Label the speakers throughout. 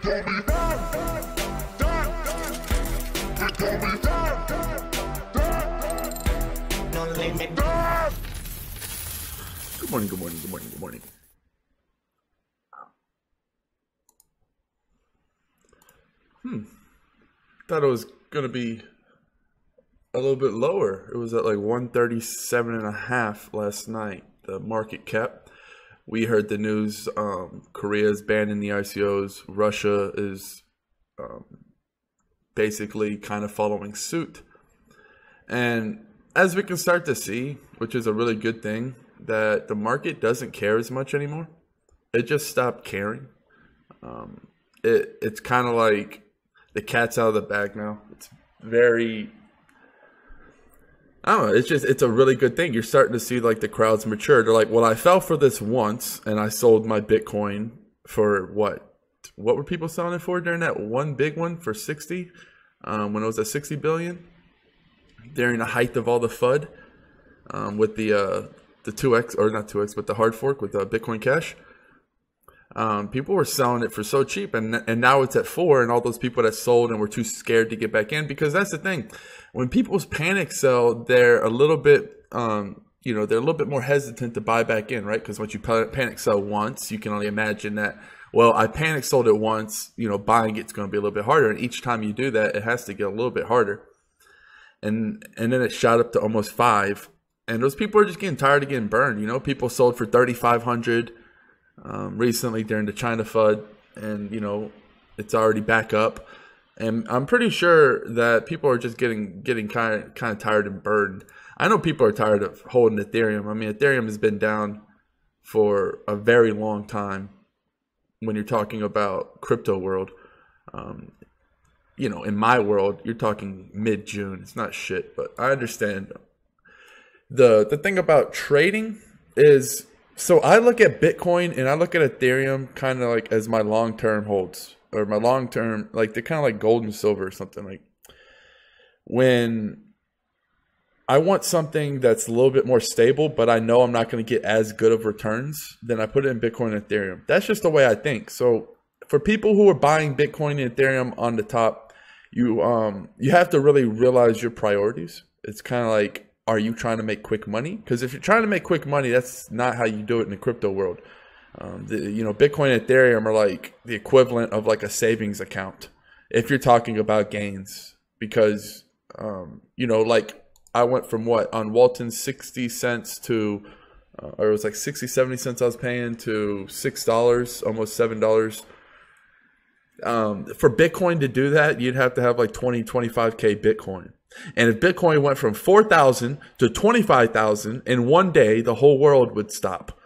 Speaker 1: Good morning, good morning, good morning, good morning. Thought it was gonna be a little bit lower. It was at like 137.5 last night, the market cap. We heard the news, Korea is banning the ICOs. Russia is basically kind of following suit. And as we can start to see, which is a really good thing, that the market doesn't care as much anymore. It just stopped caring. It's kind of like the cat's out of the bag now. It's very, I don't know, it's a really good thing. You're starting to see like the crowds mature. They're like, well, I fell for this once and I sold my Bitcoin for what were people selling it for during that one big one for 60, when it was at 60 billion during the height of all the FUD, with the 2x, or not 2x, but the hard fork with Bitcoin Cash. People were selling it for so cheap, and now it's at 4, and all those people that sold and were too scared to get back in, because that's the thing. When people panic sell, they're a little bit, they're a little bit more hesitant to buy back in, right? Because once you panic sell once, you can only imagine that, well, I panic sold it once, buying it's going to be a little bit harder. And each time you do that, it has to get a little bit harder. And then it shot up to almost 5. And those people are just getting tired of getting burned. People sold for 3,500 recently during the China FUD, and it's already back up. And I'm pretty sure that people are just getting kind of tired and burned. I know people are tired of holding Ethereum. I mean, Ethereum has been down for a very long time. When you're talking about crypto world, in my world, you're talking mid-June. It's not shit, but I understand. The thing about trading is, so I look at Bitcoin and I look at Ethereum kind of like as my long-term holds, or my long-term, like they're kind of like gold and silver or something. Like when I want something that's a little bit more stable, but I know I'm not going to get as good of returns, then I put it in Bitcoin and Ethereum. That's just the way I think. So for people who are buying Bitcoin and Ethereum on the top, you have to really realize your priorities. It's kind of like, are you trying to make quick money? Because if you're trying to make quick money, that's not how you do it in the crypto world. Bitcoin and Ethereum are like the equivalent of like a savings account if you're talking about gains. Because, like I went from on Walton 60 cents to, or it was like 60, 70 cents I was paying, to $6, almost $7. For Bitcoin to do that, you'd have to have like 20, 25K Bitcoin. And if Bitcoin went from 4,000 to 25,000 in one day, the whole world would stop.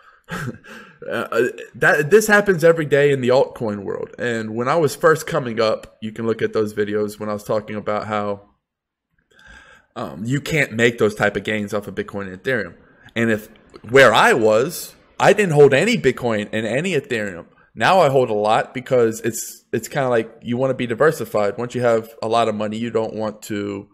Speaker 1: This happens every day in the altcoin world. And when I was first coming up, you can look at those videos when I was talking about how you can't make those type of gains off of Bitcoin and Ethereum. And where I didn't hold any Bitcoin and any Ethereum. Now I hold a lot because it's kind of like you want to be diversified. Once you have a lot of money, you don't want to,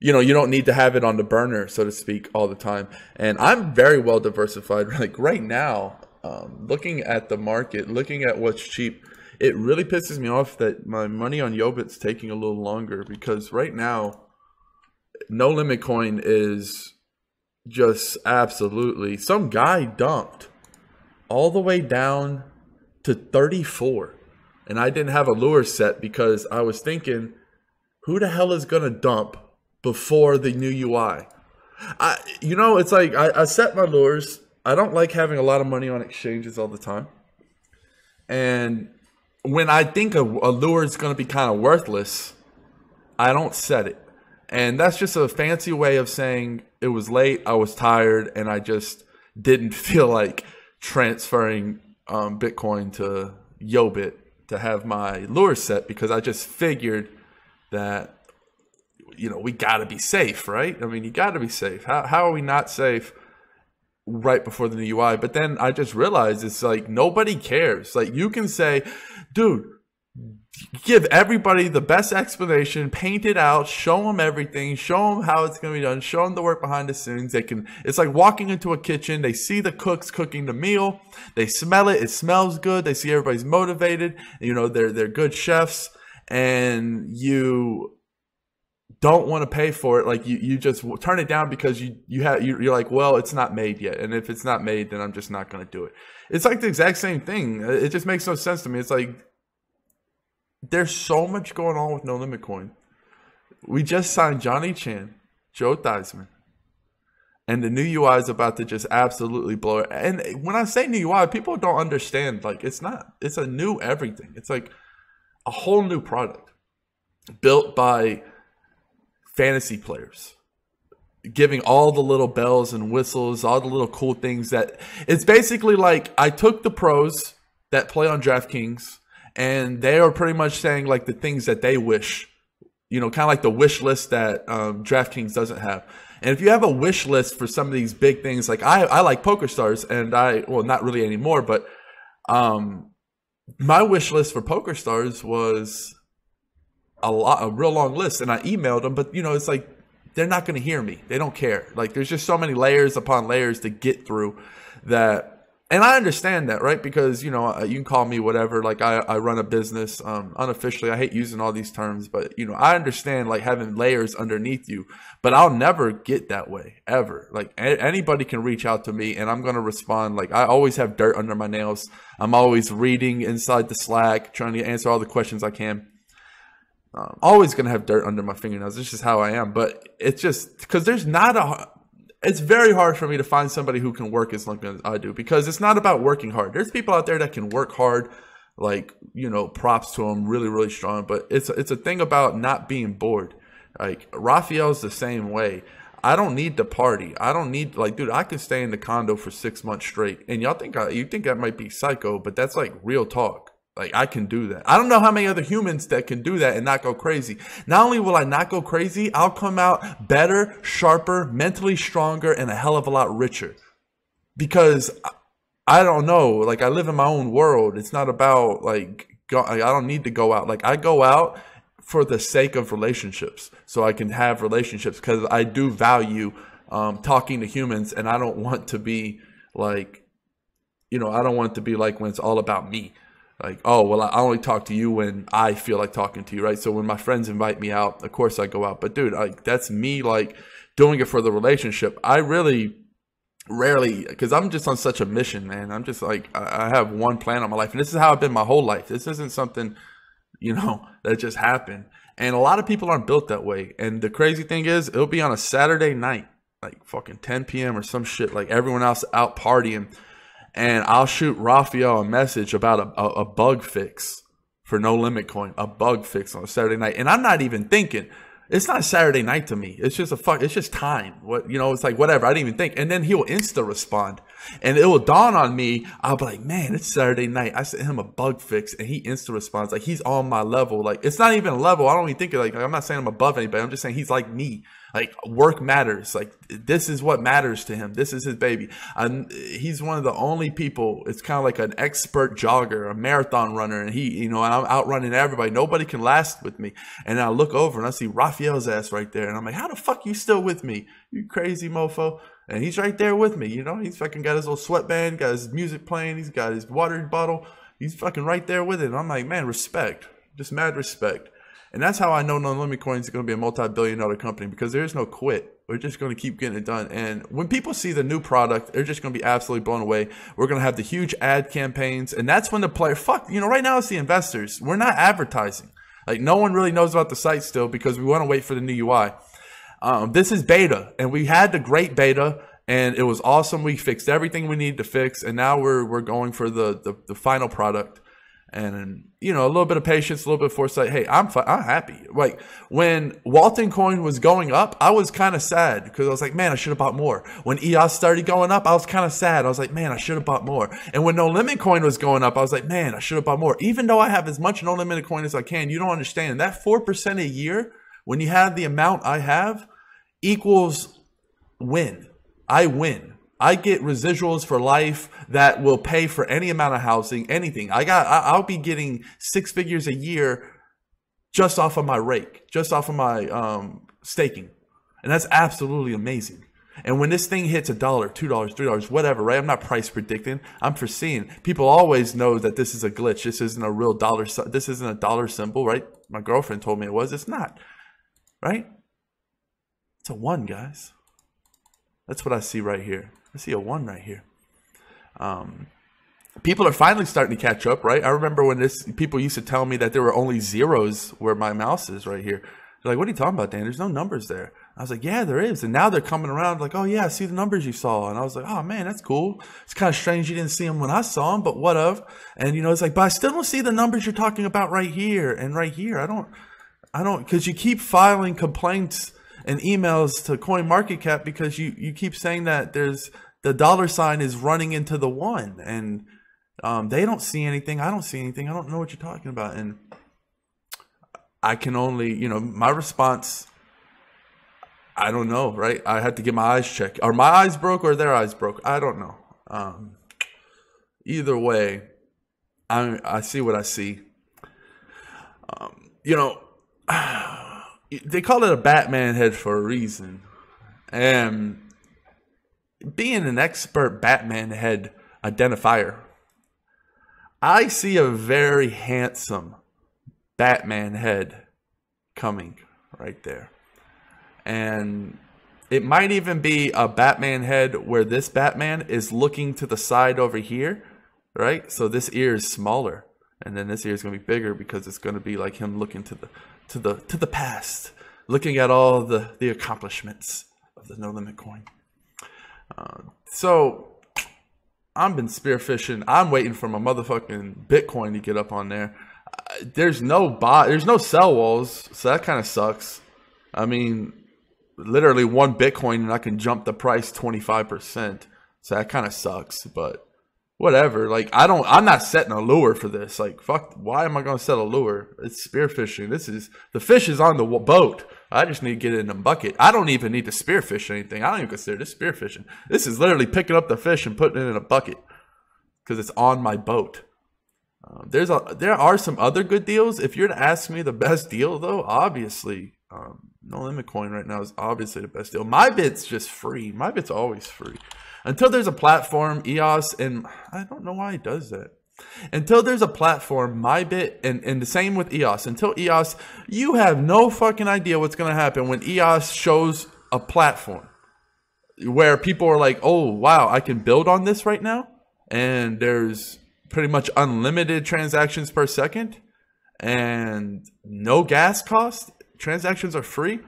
Speaker 1: you don't need to have it on the burner, so to speak, all the time. And I'm very well diversified. Like right now, looking at the market, looking at what's cheap, it really pisses me off that my money on Yobit's taking a little longer, because right now, No Limit Coin is just absolutely, some guy dumped all the way down to 34. And I didn't have a lure set because I was thinking, who the hell is going to dump before the new UI? It's like I set my lures. I don't like having a lot of money on exchanges all the time. And when I think a lure is going to be kind of worthless, I don't set it. And that's just a fancy way of saying it was late, I was tired, and I just didn't feel like transferring Bitcoin to Yobit to have my lure set, because I just figured that, we got to be safe, right? I mean, you got to be safe. How are we not safe right before the new UI? But then I just realized it's like nobody cares. Like you can say, dude, give everybody the best explanation, paint it out, show them everything, show them how it's going to be done, show them the work behind the scenes. It's like walking into a kitchen. They see the cooks cooking the meal. They smell it. It smells good. They see everybody's motivated. You know, they're good chefs, and you don't want to pay for it. Like you just turn it down because you're like, well, it's not made yet. And if it's not made, then I'm just not going to do it. It's like the exact same thing. It just makes no sense to me. It's like, there's so much going on with No Limit Coin. We just signed Johnny Chan, Joe Theismann, and the new UI is about to just absolutely blow it. And when I say new UI, people don't understand. Like, it's a new everything. It's like a whole new product built by fantasy players, giving all the little bells and whistles, all the little cool things. That it's basically like I took the pros that play on DraftKings, and they are pretty much saying like the things that they wish, you know, kind of like the wish list that DraftKings doesn't have. And if you have a wish list for some of these big things, like I like PokerStars, and well, not really anymore, but my wish list for PokerStars was a real long list, and I emailed them, but you know, it's like they're not going to hear me. They don't care. Like, there's just so many layers upon layers to get through that. And I understand that, right? Because, you know, you can call me whatever. Like, I run a business unofficially. I hate using all these terms, but, you know, I understand, like, having layers underneath you. But I'll never get that way, ever. Like, anybody can reach out to me, and I'm going to respond. Like, I always have dirt under my nails. I'm always reading inside the Slack, trying to answer all the questions I can. Always going to have dirt under my fingernails. This is how I am. But it's just because it's very hard for me to find somebody who can work as long as I do, because it's not about working hard. There's people out there that can work hard, like, you know, props to them, really, really strong. But it's a thing about not being bored. Like, Raphael's the same way. I don't need to party. I don't need, like, dude, I can stay in the condo for 6 months straight. And y'all think you think that might be psycho, but that's like real talk. Like, I can do that. I don't know how many other humans that can do that and not go crazy. Not only will I not go crazy, I'll come out better, sharper, mentally stronger, and a hell of a lot richer. Because I don't know, like, I live in my own world. It's not about, like, I don't need to go out. Like, I go out for the sake of relationships, so I can have relationships, because I do value talking to humans, and I don't want to be like, you know, I don't want it to be like when it's all about me. Like, oh, well, I only talk to you when I feel like talking to you, right? So when my friends invite me out, of course I go out. But, dude, that's me, like, doing it for the relationship. I really rarely, because I'm just on such a mission, man. I'm just, like, I have one plan on my life. And this is how I've been my whole life. This isn't something, you know, that just happened. And a lot of people aren't built that way. And the crazy thing is, it'll be on a Saturday night, like fucking 10 p.m. or some shit, like everyone else out partying. And I'll shoot Raphael a message about a bug fix for No Limit Coin, a bug fix on a Saturday night. And I'm not even thinking. It's not Saturday night to me. It's just it's just time. What, you know, it's like, whatever. I didn't even think. And then he'll insta respond. And it will dawn on me. I'll be like, man, it's Saturday night. I sent him a bug fix, and he insta responds. Like, he's on my level. Like, it's not even a level. I don't even think like I'm not saying I'm above anybody. I'm just saying he's like me. Like, work matters. Like, this is what matters to him. This is his baby. He's one of the only people. It's kind of like an expert jogger, a marathon runner, and and I'm outrunning everybody. Nobody can last with me. And I look over and I see Raphael's ass right there, and I'm like, how the fuck you still with me, you crazy mofo? And he's right there with me. You know, he's fucking got his little sweatband, got his music playing, he's got his water bottle. He's fucking right there with it. And I'm like, man, respect, just mad respect. And that's how I know No Limit Coin is going to be a multi-billion-dollar company, because there is no quit. We're just going to keep getting it done. And when people see the new product, they're just going to be absolutely blown away. We're going to have the huge ad campaigns. And that's when the player, right now it's the investors. We're not advertising. Like, no one really knows about the site still, because we want to wait for the new UI. This is beta, and we had the great beta, and it was awesome. We fixed everything we needed to fix, and now we're going for the final product. And, you know, a little bit of patience, a little bit of foresight. Hey, I'm happy. Like, when Walton Coin was going up, I was kind of sad, because I was like, man, I should have bought more. When EOS started going up, I was kind of sad. I was like, man, I should have bought more. And when No Limit Coin was going up, I was like, man, I should have bought more. Even though I have as much No Limit Coin as I can, you don't understand. That 4% a year, when you have the amount I have, equals win. I win. I get residuals for life that will pay for any amount of housing, anything. I'll be getting 6 figures a year just off of my rake, just off of my staking. And that's absolutely amazing. And when this thing hits $1, $2, $3, whatever, right? I'm not price predicting. I'm foreseeing. People always know that this is a glitch. This isn't a real dollar. This isn't a dollar symbol, right? My girlfriend told me it was. It's not, right? It's a 1, guys. That's what I see right here. I see a 1 right here. People are finally starting to catch up, right? I remember when people used to tell me that there were only zeros where my mouse is right here. They're like, what are you talking about, Dan? There's no numbers there. I was like, yeah, there is. And now they're coming around like, oh, yeah, I see the numbers you saw. And I was like, oh, man, that's cool. It's kind of strange you didn't see them when I saw them, but what of? And, you know, it's like, but I still don't see the numbers you're talking about right here and right here. I don't, because you keep filing complaints and emails to CoinMarketCap because you keep saying that the dollar sign is running into the 1. And they don't see anything. I don't see anything. I don't know what you're talking about. And I can only, you know, my response, I don't know, right? I had to get my eyes checked. Are my eyes broke or their eyes broke? I don't know. Either way, I see what I see. You know, they call it a Batman head for a reason. And being an expert Batman head identifier, I see a very handsome Batman head coming right there. And it might even be a Batman head where this Batman is looking to the side over here, right? So this ear is smaller, and then this ear is going to be bigger because it's going to be like him looking to the past, looking at all the accomplishments of the No Limit coin. So I've been spearfishing. I'm waiting for my motherfucking Bitcoin to get up on there. There's no sell walls, so that kind of sucks. I mean, literally 1 Bitcoin and I can jump the price 25%. So that kind of sucks, but whatever. Like, I'm not setting a lure for this. Like, fuck, why am I going to set a lure? It's spearfishing. The fish is on the boat. I just need to get it in a bucket. I don't even need to spearfish anything. I don't even consider this spearfishing. This is literally picking up the fish and putting it in a bucket because it's on my boat. There are some other good deals. If you're to ask me the best deal, though, obviously, No Limit coin right now is obviously the best deal. MyBit's just free. MyBit's always free. Until there's a platform, EOS, and I don't know why it does that. Until there's a platform, MyBit, and the same with EOS. Until EOS, you have no fucking idea what's going to happen when EOS shows a platform where people are like, oh, wow, I can build on this right now. And there's pretty much unlimited transactions per second and no gas cost. Transactions are free.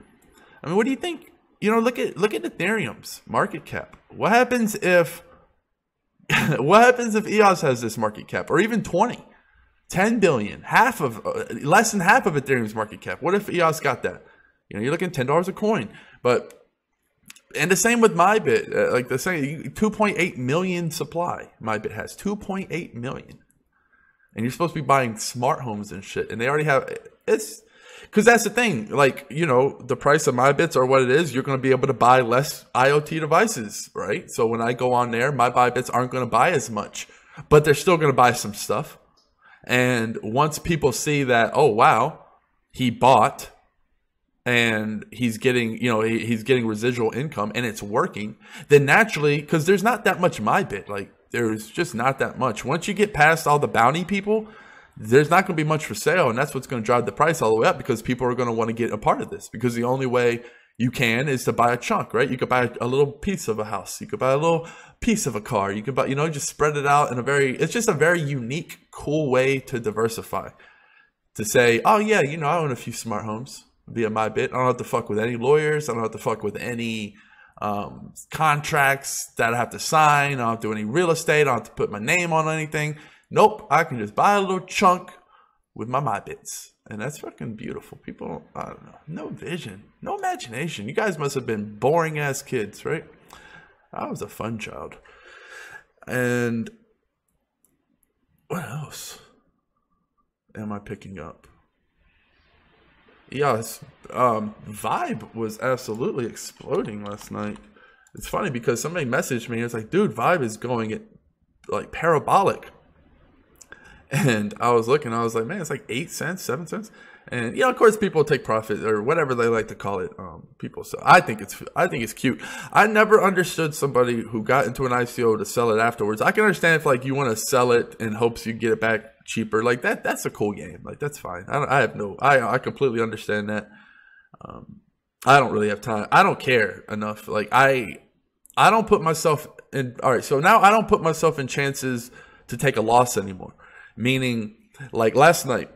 Speaker 1: I mean, what do you think? You know, look at Ethereum's market cap. What happens if EOS has this market cap, or even 10 billion, less than half of Ethereum's market cap? What if EOS got that? You know, you're looking $10 a coin. And the same with MyBit, like the same 2.8 million supply. MyBit has 2.8 million, and you're supposed to be buying smart homes and shit, and they already have it's. Because that's the thing, like, you know, the price of MyBits are what it is. You're going to be able to buy less IoT devices, right? So when I go on there, my MyBits aren't going to buy as much, but they're still going to buy some stuff. And once people see that, oh, wow, he bought and he's getting, you know, he's getting residual income and it's working, then naturally, because there's not that much MyBit, like there's just not that much. Once you get past all the bounty people, there's not going to be much for sale, and that's what's going to drive the price all the way up because people are going to want to get a part of this because the only way you can is to buy a chunk, right? You could buy a little piece of a house. You could buy a little piece of a car. You could buy, you know, just spread it out in it's just a very unique, cool way to diversify. To say, oh yeah, you know, I own a few smart homes via MyBit. I don't have to fuck with any lawyers. I don't have to fuck with any contracts that I have to sign. I don't have to do any real estate. I don't have to put my name on anything. Nope, I can just buy a little chunk with my MyBits. And that's fucking beautiful. People, I don't know, no vision, no imagination. You guys must have been boring ass kids, right? I was a fun child. And what else am I picking up? Yes, Vibe was absolutely exploding last night. it's funny because somebody messaged me. It's like, dude, Vibe is going at like parabolic. And I was looking, I was like, man, it's like 8 cents, 7 cents. And of course, people take profit or whatever they like to call it. People, so I think it's cute. I never understood somebody who got into an ICO to sell it afterwards. I can understand if like you want to sell it in hopes you get it back cheaper, like that. That's a cool game. Like that's fine. I completely understand that. I don't really have time. I don't care enough. Like I don't put myself in. All right, so now I don't put myself in chances to take a loss anymore. Meaning, like last night,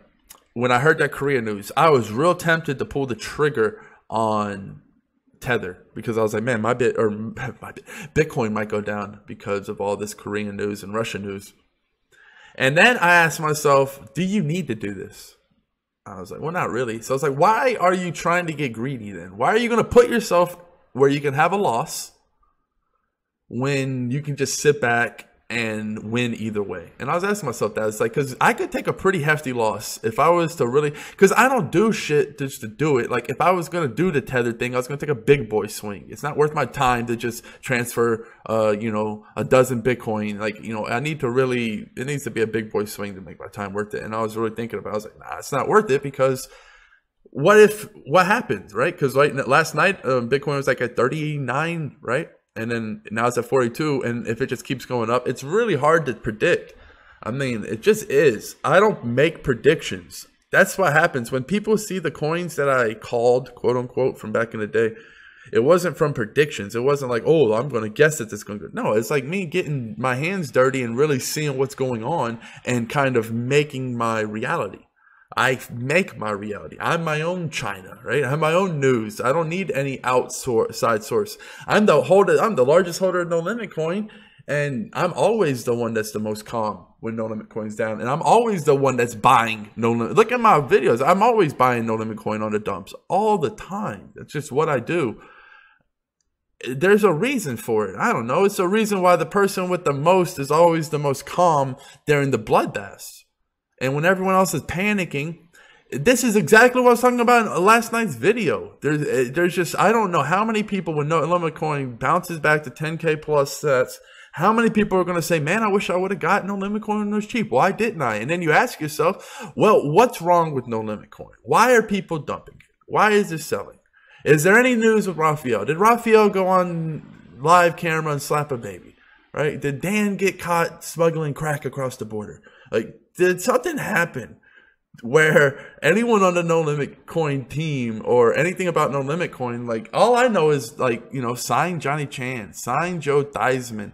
Speaker 1: when I heard that Korea news, I was real tempted to pull the trigger on Tether because I was like, man, my Bitcoin might go down because of all this Korean news and Russian news. And then I asked myself, do you need to do this? I was like, well, not really. So I was like, why are you trying to get greedy then? Why are you going to put yourself where you can have a loss when you can just sit back and win either way? And I was asking myself that. It's like, because I could take a pretty hefty loss if I was to really, because I don't do shit just to do it. Like if I was going to do the Tether thing, I was going to take a big boy swing. It's not worth my time to just transfer, a dozen Bitcoin. Like, I need to really, it needs to be a big boy swing to make my time worth it. And I was really thinking about it. I was like, nah, it's not worth it because what happens, right? Because last night, Bitcoin was like at 39, right? And then now it's at 42. And if it just keeps going up, it's really hard to predict. I mean, it just is. I don't make predictions. That's what happens when people see the coins that I called, quote unquote, from back in the day. It wasn't from predictions. It wasn't like, oh, I'm going to guess that this is going to go. No, it's like me getting my hands dirty and really seeing what's going on and kind of making my reality. I make my reality. I'm my own China, right? I have my own news. I don't need any outside source. I'm the largest holder of No Limit Coin, and I'm always the one that's the most calm when No Limit Coin's down. And I'm always the one that's buying No Limit. Look at my videos. I'm always buying No Limit Coin on the dumps all the time. That's just what I do. There's a reason for it. I don't know. It's a reason why the person with the most is always the most calm during the bloodbaths. And when everyone else is panicking, this is exactly what I was talking about in last night's video. There's just, I don't know how many people when No Limit Coin bounces back to 10K plus sets, how many people are going to say, man, I wish I would have gotten No Limit Coin when it was cheap. Why didn't I? And then you ask yourself, well, what's wrong with No Limit Coin? Why are people dumping it? Why is it selling? Is there any news with Raphael? Did Raphael go on live camera and slap a baby? Right? Did Dan get caught smuggling crack across the border? Like, did something happen where anyone on the No Limit Coin team or anything about No Limit Coin, like all I know is like, sign Johnny Chan, sign Joe Theismann,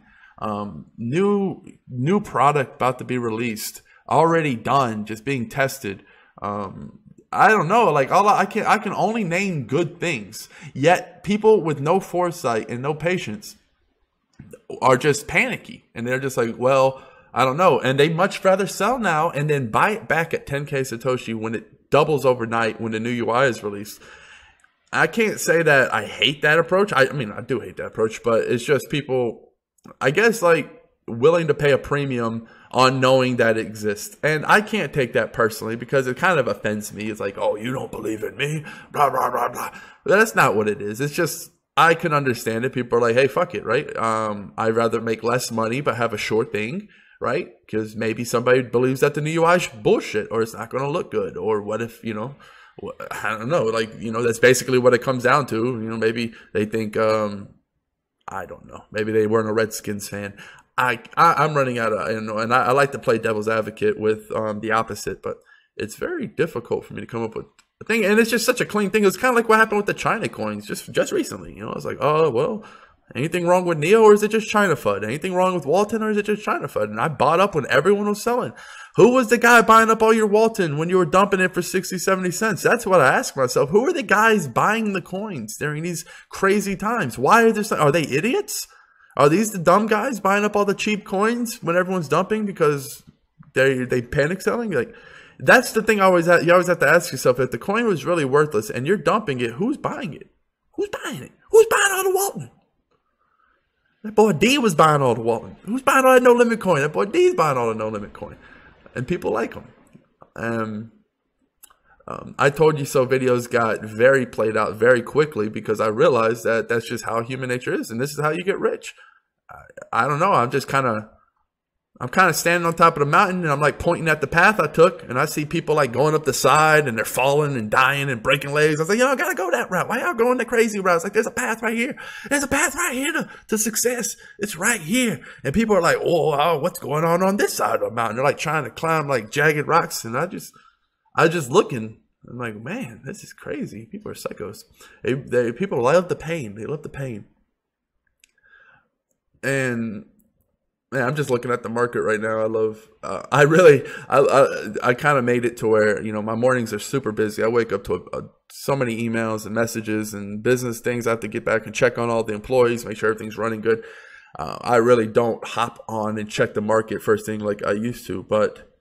Speaker 1: new product about to be released, already done, just being tested. I don't know, like I can only name good things. Yet people with no foresight and no patience are just panicky, and they're just like, well, I don't know. And they much rather sell now and then buy it back at 10K Satoshi when it doubles overnight when the new UI is released. I can't say that I hate that approach. I mean, I do hate that approach, but it's just people, I guess, like willing to pay a premium on knowing that it exists. And I can't take that personally because it kind of offends me. It's like, oh, you don't believe in me, blah, blah, blah, blah. But that's not what it is. It's just, I can understand it. People are like, hey, fuck it, right? I'd rather make less money but have a short thing. Right? Because maybe somebody believes that the new UI is bullshit or it's not going to look good. Or what if, I don't know. Like, that's basically what it comes down to. Maybe they think, I don't know. Maybe they weren't a Redskins fan. I'm running out of, and I like to play devil's advocate with the opposite, but it's very difficult for me to come up with a thing. And it's just such a clean thing. It's kind of like what happened with the China coins just recently. I was like, oh, well, anything wrong with Neo or is it just China FUD? Anything wrong with Walton or is it just China FUD? And I bought up when everyone was selling. Who was the guy buying up all your Walton when you were dumping it for 60, 70 cents? That's what I ask myself. Who are the guys buying the coins during these crazy times? Why are they idiots? Are these the dumb guys buying up all the cheap coins when everyone's dumping because they panic selling? Like, that's the thing you always have to ask yourself. If the coin was really worthless and you're dumping it, who's buying it? Who's buying it? Who's buying all the Walton? That boy D was buying all the Walton. Who's buying all that No Limit Coin? That boy D's buying all the No Limit Coin. And people like him. I told you so videos got very played out very quickly because I realized that that's just how human nature is, and this is how you get rich. I don't know. I'm kind of standing on top of the mountain, and I'm like pointing at the path I took, and I see people like going up the side, and they're falling and dying and breaking legs. I was like, yo, I gotta go that route. Why y'all going the crazy route? It's like, there's a path right here. There's a path right here to success. It's right here. And people are like, oh, what's going on this side of the mountain? They're like trying to climb like jagged rocks, and I just looking. I'm like, man, this is crazy. People are psychos. People love the pain. They love the pain. And man, I'm just looking at the market right now. I love. I kind of made it to where, you know, my mornings are super busy. I wake up to so many emails and messages and business things. I have to get back and check on all the employees, make sure everything's running good. I really don't hop on and check the market first thing like I used to, but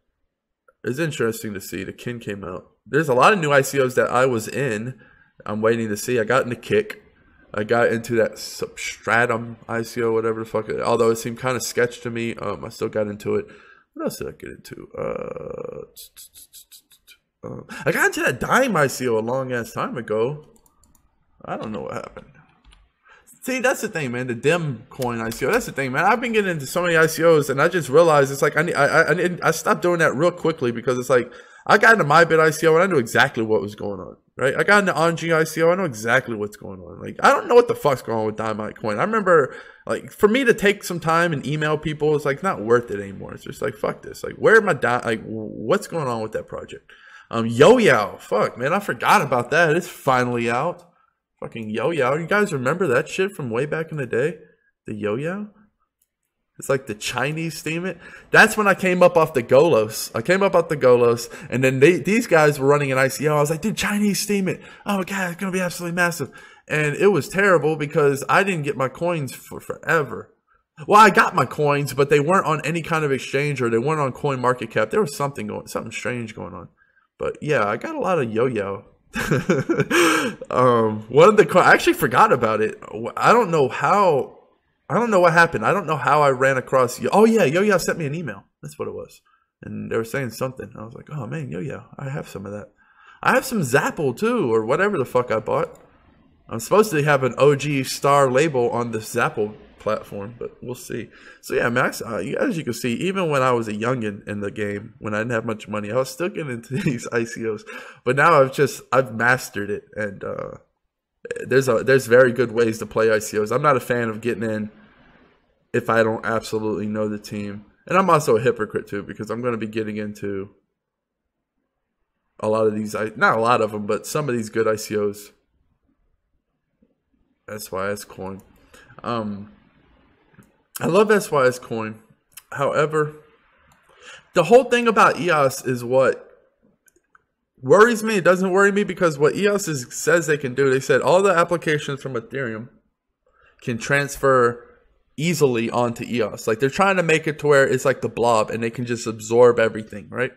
Speaker 1: it's interesting to see. The Kin came out. There's a lot of new ICOs that I was in. I'm waiting to see. I got into Kick. I got into that Substratum ICO, whatever the fuck. Although it seemed kind of sketch to me, I still got into it. What else did I get into? I got into that Dime ICO a long ass time ago. I don't know what happened. See, that's the thing, man. The Dim Coin ICO. That's the thing, man. I've been getting into so many ICOs, and I just realized it's like I stopped doing that real quickly because it's like I got into MyBit ICO and I knew exactly what was going on. Right? I got into ONG ICO. I know exactly what's going on. Like, I don't know what the fuck's going on with Dynamite Coin. I remember, like, for me to take some time and email people, it's like not worth it anymore. It's just like, fuck this. Like, where am I? Like, what's going on with that project? Yo-Yo. Fuck, man. I forgot about that. It's finally out. Fucking Yo-Yo. You guys remember that shit from way back in the day? The Yo-Yo? It's like the Chinese steam it. That's when I came up off the Golos. I came up off the Golos, and then these guys were running an ICO. I was like, dude, Chinese steam it. Oh my God, it's going to be absolutely massive. And it was terrible because I didn't get my coins for forever. Well, I got my coins, but they weren't on any kind of exchange, or they weren't on Coin Market Cap. There was something strange going on. But yeah, I got a lot of Yo-Yo. One of the I actually forgot about it. I don't know what happened. I don't know how I ran across. Oh yeah, Yo-Yo sent me an email. That's what it was, and they were saying something. I was like, oh man, Yo-Yo, I have some of that. I have some Zapple too, or whatever the fuck I bought. I'm supposed to have an OG star label on the Zapple platform, but we'll see. So yeah, Max, as you can see, even when I was a youngin in the game, when I didn't have much money, I was still getting into these ICOs. But now I've mastered it, and there's very good ways to play ICOs. I'm not a fan of getting in if I don't absolutely know the team. And I'm also a hypocrite too, because I'm going to be getting into a lot of these, not a lot of them, but some of these good ICOs. SYS Coin. I love SYS Coin. However, the whole thing about EOS is what worries me. It doesn't worry me because what EOS says they can do, they said all the applications from Ethereum can transfer easily onto EOS. Like, they're trying to make it to where it's like the blob and they can just absorb everything, right?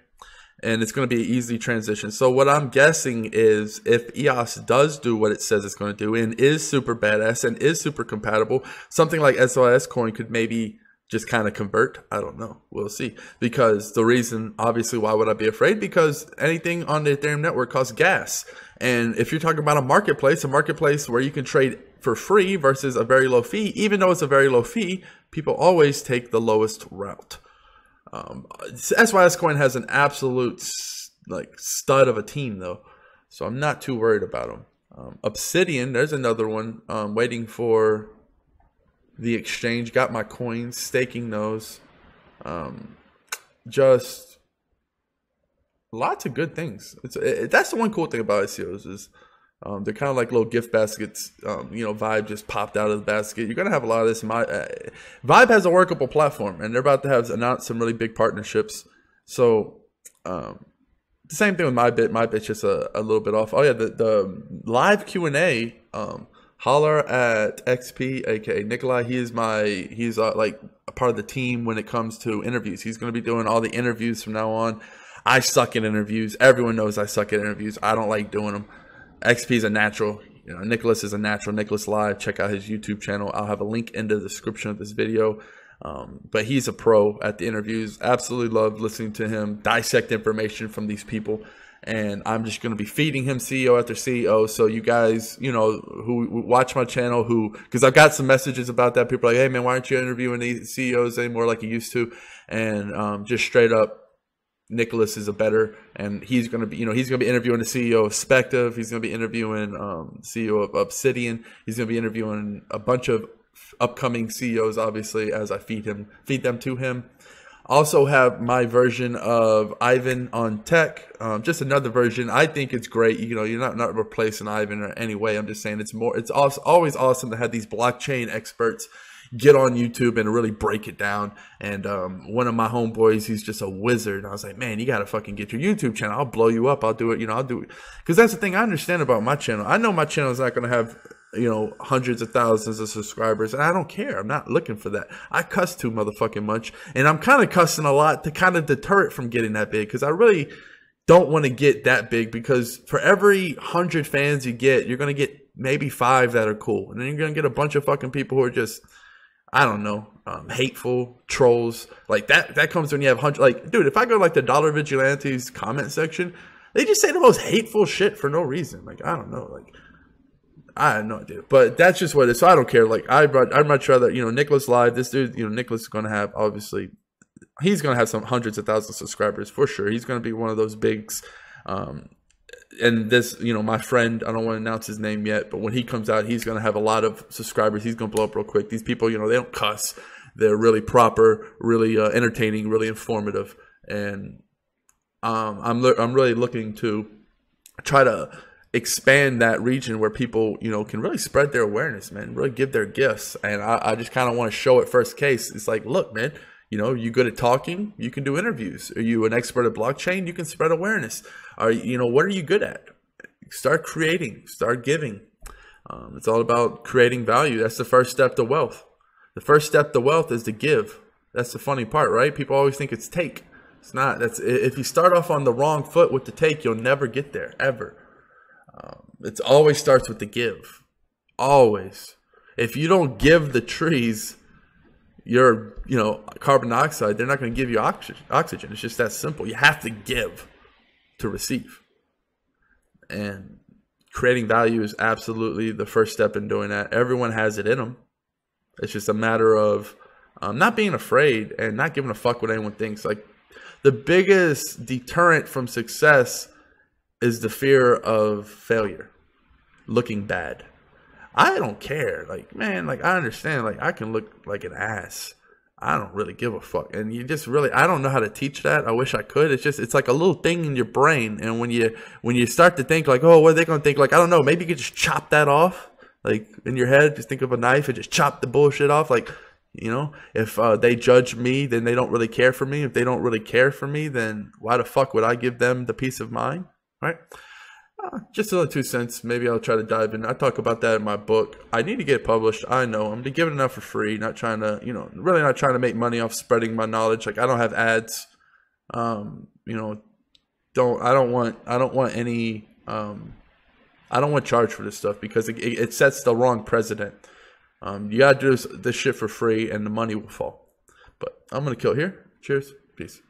Speaker 1: And it's going to be an easy transition. So what I'm guessing is if EOS does do what it says it's going to do and is super badass and is super compatible, something like SYS Coin could maybe just kind of convert. I don't know. We'll see. Because the reason, obviously, why would I be afraid? Because anything on the Ethereum network costs gas. And if you're talking about a marketplace where you can trade for free versus a very low fee, even though it's a very low fee, people always take the lowest route. SYS Coin has an absolute stud of a team though, so I'm not too worried about them. Obsidian, there's another one. Waiting for the exchange. Got my coins, staking those. Just lots of good things. That's the one cool thing about ICOs is they're kind of like little gift baskets. Vibe just popped out of the basket. You're going to have a lot of this. Vibe has a workable platform, and they're about to announce some really big partnerships. So the same thing with MyBit. MyBit's just a little bit off. Oh, yeah, the live Q&A, holler at XP, aka Nikolai. He's like a part of the team when it comes to interviews. He's going to be doing all the interviews from now on. I suck at interviews. Everyone knows I suck at interviews. I don't like doing them. XP is a natural. Nicholas is a natural. Nicholas Live. Check out his YouTube channel. I'll have a link in the description of this video. But he's a pro at the interviews. Absolutely love listening to him dissect information from these people. and I'm just going to be feeding him CEO after CEO. So you guys, you know, who watch my channel, because I've got some messages about that. People are like, hey man, why aren't you interviewing these CEOs anymore like you used to? And just straight up, Nicholas is a better, and he's going to be, you know, he's going to be interviewing the CEO of Spective. He's going to be interviewing CEO of Obsidian. He's going to be interviewing a bunch of upcoming CEOs, obviously, as I feed them to him. Also have my version of Ivan on tech, just another version. I think it's great. You know, you're not replacing Ivan in any way. I'm just saying it's always awesome to have these blockchain experts get on YouTube and really break it down. And one of my homeboys, he's just a wizard. I was like, man, you got to fucking get your YouTube channel. I'll blow you up. I'll do it. You know, I'll do it. Because that's the thing I understand about my channel. I know my channel is not going to have, you know, hundreds of thousands of subscribers, and I don't care. I'm not looking for that. I cuss too motherfucking much, and I'm kind of cussing a lot to kind of deter it from getting that big, because I really don't want to get that big, because for every 100 fans you get, you're going to get maybe 5 that are cool, and then you're going to get a bunch of fucking people who are just, I don't know, hateful trolls. Like that comes when you have 100, like, dude, if I go to like the Dollar Vigilantes comment section, they just say the most hateful shit for no reason. Like, I don't know, like, I have no idea, but that's just what it is. So I don't care. Like, I'd much rather, you know, Nicholas live. This dude, you know, Nicholas is going to have, obviously, he's going to have some hundreds of thousands of subscribers for sure. He's going to be one of those bigs. And this, you know, my friend, I don't want to announce his name yet, but when he comes out, he's going to have a lot of subscribers. He's going to blow up real quick. These people, you know, they don't cuss. They're really proper, really entertaining, really informative. And I'm really looking to try to expand that region where people, you know, can really spread their awareness, man, really give their gifts. And I just kind of want to show it first case. It's like, look, man, you know, you good at talking, you can do interviews. Are you an expert at blockchain? You can spread awareness. Are you know, what are you good at? Start creating, start giving. It's all about creating value. That's the first step to wealth. The first step to wealth is to give. That's the funny part, right? People always think it's take. It's not. That's, if you start off on the wrong foot with the take, you'll never get there, ever. It always starts with the give. Always. If you don't give the trees your, you know, carbon dioxide, they're not going to give you oxygen. It's just that simple. You have to give to receive. And creating value is absolutely the first step in doing that. Everyone has it in them. It's just a matter of not being afraid and not giving a fuck what anyone thinks. Like, the biggest deterrent from success is the fear of failure, looking bad. I don't care. Like, man, like, I understand. Like, I can look like an ass. I don't really give a fuck. And you just really, I don't know how to teach that. I wish I could. It's just, it's like a little thing in your brain. And when you start to think like, oh, what are they going to think? Like, I don't know. Maybe you could just chop that off. Like, in your head, just think of a knife and just chop the bullshit off. Like, you know, if they judge me, then they don't really care for me. If they don't really care for me, then why the fuck would I give them the peace of mind? Right? Just another 2 cents. Maybe I'll try to dive in. I talk about that in my book. I need to get it published. I know. I'm giving it out for free. Not trying to, you know, really not trying to make money off spreading my knowledge. Like, I don't have ads. You know, I don't want charge for this stuff, because it sets the wrong precedent. You gotta do this shit for free, and the money will fall. But I'm gonna kill it here. Cheers. Peace.